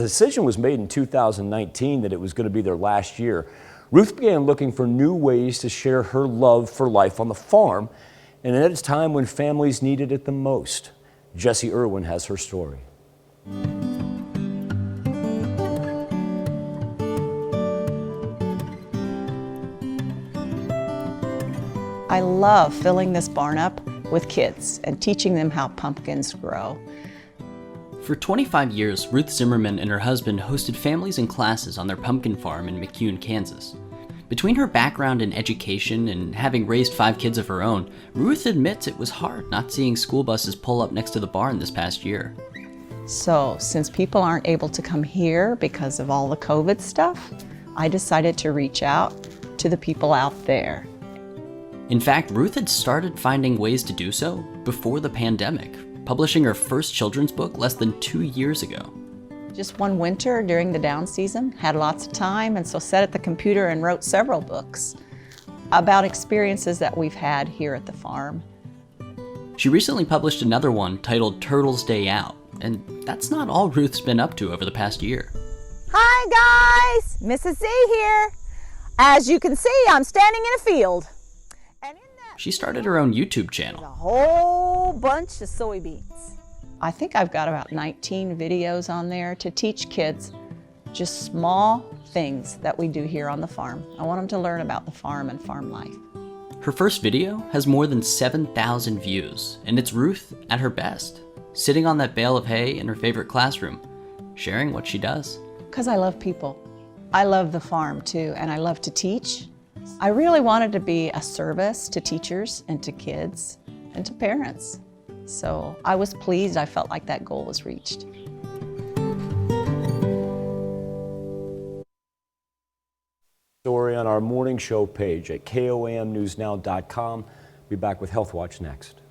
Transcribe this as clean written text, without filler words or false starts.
The decision was made in 2019 that it was going to be their last year. Ruth began looking for new ways to share her love for life on the farm, and at a time when families needed it the most. Jessie Irwin has her story. I love filling this barn up with kids and teaching them how pumpkins grow. For 25 years, Ruth Zimmerman and her husband hosted families and classes on their pumpkin farm in McCune, Kansas. Between her background in education and having raised 5 kids of her own, Ruth admits it was hard not seeing school buses pull up next to the barn this past year. So since people aren't able to come here because of all the COVID stuff, I decided to reach out to the people out there. In fact, Ruth had started finding ways to do so before the pandemic, publishing her first children's book less than 2 years ago. Just one winter during the down season, had lots of time, and so sat at the computer and wrote several books about experiences that we've had here at the farm. She recently published another one titled Turtles Day Out, and that's not all Ruth's been up to over the past year. Hi guys, Mrs. Z here. As you can see, I'm standing in a field. And in that She started her own YouTube a channel. whole bunch of soybeans. I think I've got about 19 videos on there to teach kids just small things that we do here on the farm. I want them to learn about the farm and farm life. Her first video has more than 7,000 views, and it's Ruth at her best, sitting on that bale of hay in her favorite classroom, sharing what she does. Because I love people. I love the farm too, and I love to teach. I really wanted to be a service to teachers and to kids and to parents. So I was pleased. I felt like that goal was reached. Story on our morning show page at KOAMnewsnow.com. Be back with Health Watch next.